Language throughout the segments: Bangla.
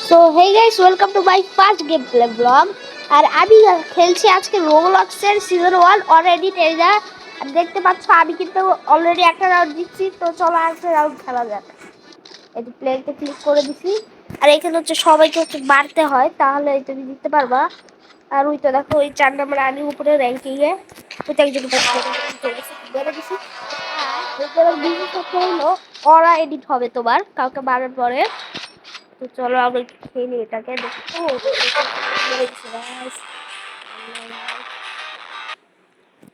So hey guys, welcome to my first game play blog. আর আমি খেলছি আজকে রোবলক্সের সিজন 1 অলরেডি ট্রেজার। আর দেখতে পাচ্ছ আমি কিন্তু অলরেডি একটা রাউন্ড দিচ্ছি। তো চলো একটা রাউন্ড খেলা যাক। এই প্লেতে ক্লিক করে দিছি। আর এখানে হচ্ছে সবাইকে হচ্ছে মারতে হয়, তাহলে তুমি জিততে পারবা। আর ওই তো দেখো, ওই 4 নম্বর আমি উপরে র্যাঙ্কিং এ। ওইটা একজন বেড়ে দিছি। আর এটার বিশেষ হলো অরা এডিট হবে তোমার কাউকে মারার পরে। তো চলো আমরা একটু খেলি এটাকে দেখো।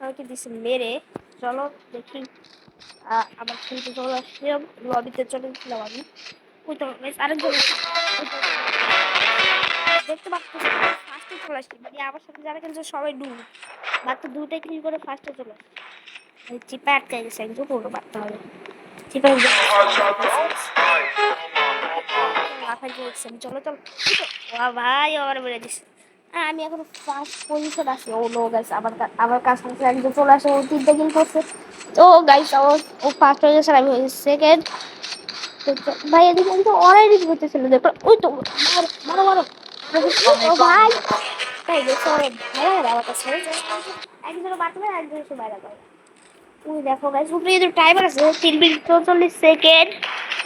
আমাকে দিছে মেরে। চলো দেখি। আমার খেলতে চলে আসছিলাম, লবিতে চলে গেছিলাম আমি। ওই তো আরেকজন দেখতে পাচ্ছি ফার্স্টে চলে আসছি, মানে আমার সাথে যারা খেলছে সবাই মাত্র দুটাই ক্লিক করে ফার্স্টে চলে আসছে। চিপা আটকে গেছে, একটু পুরো মারতে হবে। চিপা চলো চলো। ভাই আমার বেড়ে দিচ্ছে। আমি এখন ফার্স্ট পজিশন আছি। ও নো গাইস, আমার কাছে একজন চলে আসে, ও 3টা কিল করছে। ও গাইস, ও ফার্স্ট হয়ে গেছে, আমি হয়েছি সেকেন্ড। ভাই এদিকে কিন্তু ওরাই রিড করতেছিল, দেখো ওই তো মারো মারো মারো। ভাই তাই দেখো ভালো আমার কাছে একজনের মারতে একজন এসে বাইরে করে। ওই দেখো গাইস, উপরে যদি টাইমার আছে 3 মিনিট 44 সেকেন্ড।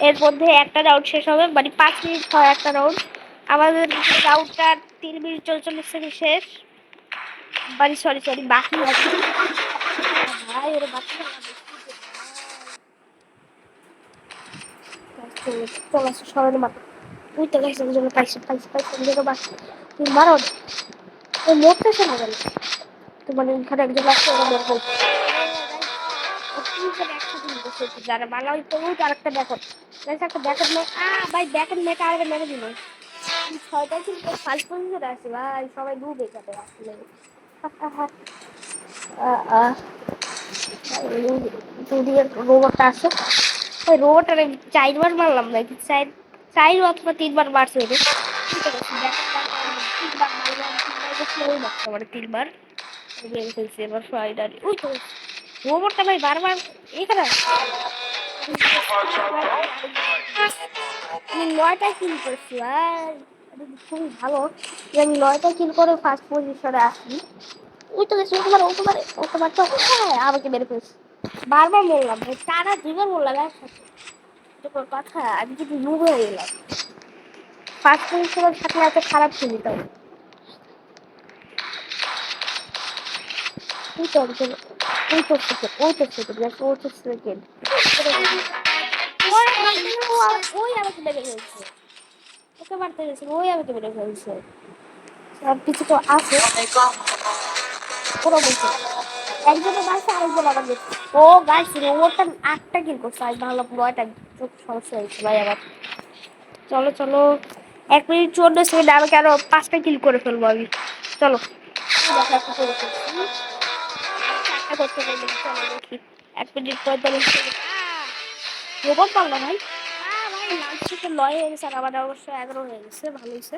এর মধ্যে একটা রাউন্ড শেষ হবে, মানে 5 মিনিট হয় একটা রাউন্ড। আমাদের রাউন্ডটা 3 মিনিট 44 সেকেন্ড শেষ। মানে সরি সরি বাকি আছে। ভাই ওরে বাকি চলে আসছে সরানো মাত্র। ওই তো গাইস, একজন পাইছে পাইছে পাইছে একজন বাকি। তুই মারো, ও মরতেছে না গেল। তো মানে এখানে একজন আসছে, ওরা বের করছে। যারা ভালো হইতো আরেকটা ব্যাকআপ একটা ব্যাকআপ নেই। ভাই ব্যাকআপ মেটা আরে মেরে দিল। ছয়টা কিন্তু ফার্স্ট পজিশনে আছে ভাই, সবাই ডুবে যাবে আসলে। যদি রোবটটা আসে, ওই রোবটটা 4 বার মারলাম নাকি, 4 অথবা 3 বার মারছে ওদের। 3 বার মারলাম, 3 বার বসলে ওই মারছে আমার 3 বার। ফেলছে এবার ফাইনালি। ওই তো রোবটটা ভাই বারবার এখানে আমি 9টা কিল করছি ভাই। খুবই ভালো যে আমি 9টা কিল করে ফার্স্ট পজিশনে আসি। ওই তো গেছি, ও তোমার তো হ্যাঁ আমাকে মেরে ফেলছি। বারবার বললাম ভাই, টানা 2বার বললাম একসাথে। এটা কোনো কথা? আমি কিন্তু লুব হয়ে গেলাম। ফার্স্ট পজিশনে থাকলে এত খারাপ খেলি তাই। ওই তো একজন, ওই তো সেকেন্ড, ওই তো সেকেন্ড, ওই তো সেকেন্ড। ওই আমাকে মেরে ফেলছে, ওকে মারতে গেছে, ওই আমাকে মেরে ফেলছে। সব কিছু তো আছে কোনো বলছে একজনের বাসে আরেকজন আবার গেছে। ও গাছ রোবটটা 8টা কিল করছে, আমি ভাবলাম 9টা। চোখ সমস্যা হয়েছে ভাই আমার। চলো চলো, 1 মিনিট 54 সেকেন্ড, আমাকে আরো 5টা কিল করে ফেলবো আমি। চলো করতে পারলাম, চলো দেখি। 1 মিনিট 45 সেকেন্ড। রোবট পারলো ভাই। ভাই লাস্ট থেকে 9 হয়ে গেছে, আর আমার অবশ্য 11 হয়ে গেছে, ভালো হয়েছে।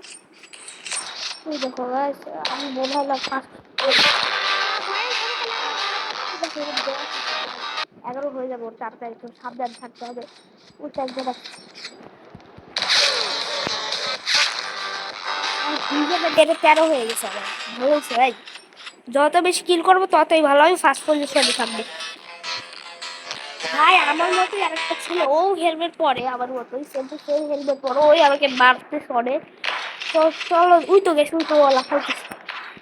ওই দেখো গাইস, আমি মনে হলো ফার্স্ট 11 হয়ে যাবো, 4টা একটু সাবধান থাকতে হবে। ওইটা একজন নিজেদের ডেটে 13 হয়ে গেছে আমার, বলছে ভাই যত বেশি কিল করবো ততই ভালো, আমি ফার্স্ট পজিশনে থাকবো। ভাই আমার মতোই আরেকটা ছিল, ও হেলমেট পরে আমার মতোই, কিন্তু সেই হেলমেট পরে ওই আমাকে মারতে সরে। তো চলো, উই তো গেছে, উই তো লাফাইতেছে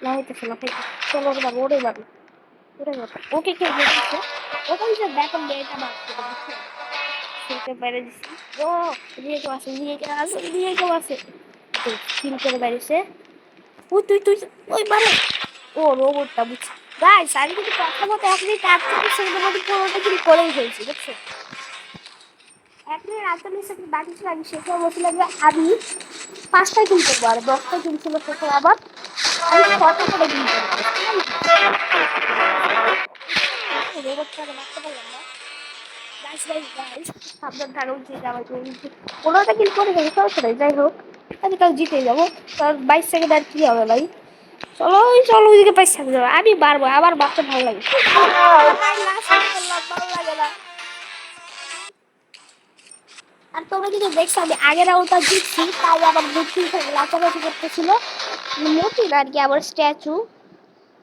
লাফাইতেছে লাফাইতেছে। চলো ওরে যাবো, ওরে যাবো, ওরে যাবো। ওকে কেউ দেখেছে, ওকে যে ব্যাকআপ মেয়েটা মারতে সেটা বাইরে দিচ্ছি। ও দিয়ে কেউ আছে, দিয়ে কেউ আছে, দিয়ে কেউ আছে। তো কিল করে বাইরেছে। ওই তুই তুই ওই মারে। ও রোবটটা বুঝছি। গাইস আমি কিন্তু কথা মতো 1 মিনিট 48 সেকেন্ডের মধ্যে 15টা কিল করেই ফেলছি, বুঝছো? 1 মিনিট 48 সেকেন্ড বাকি ছিল, আমি শেষে বলছিলাম যে আমি 5টা কিল করবো, আর 10টা কিল ছিল শেষে আবার আমি 6টা করে কিল করবো। রোবটটাকে মারতে পারলাম না। গাইস গাইস গাইস, সাবধান থাকা উচিত আমার। 15টা কিল করে ফেলছি, সমস্যা নাই, যাই হোক আমি তাও জিতে যাবো। কারণ 22 সেকেন্ড আর কি হবে ভাই। চলো ওই চলো ওইদিকে পাইছে আমি পারবো, আবার বাড়তে ভালো লাগে। ভালো লাগে না। আর তোমরা কিন্তু দেখছো আমি আগের রাউন্ডটা জিতছি, তাই আবার বুদ্ধি লাচালাচি করতেছিল মতি না আর কি, আবার স্ট্যাচু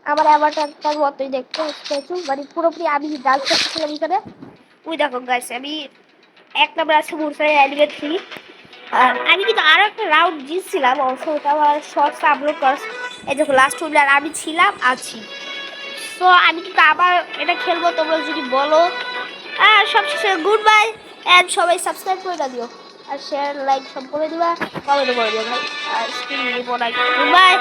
আমার অ্যাভাটারটার মতোই দেখতে স্ট্যাচু, মানে পুরোপুরি আমি ডান্স করতেছিলাম এখানে। ওই দেখো গাইস আমি এক নাম্বার আছে মুরসাই অ্যানিমেট ফ্রি। আর আমি কিন্তু আরো একটা রাউন্ড জিতছিলাম অবশ্য, ওটা আমার শর্টস আপলোড করা। এই দেখো লাস্ট উইনার আমি ছিলাম আছি। তো আমি কিন্তু আবার এটা খেলবো, তোমরা যদি বলো। আর সবশেষে গুড বাই, অ্যান্ড সবাই সাবস্ক্রাইব করে দিও আর শেয়ার লাইক সব করে দিবা, কমেন্ট করে দিও ভাই। আর স্ক্রিন রিপোর্ট গুড বাই।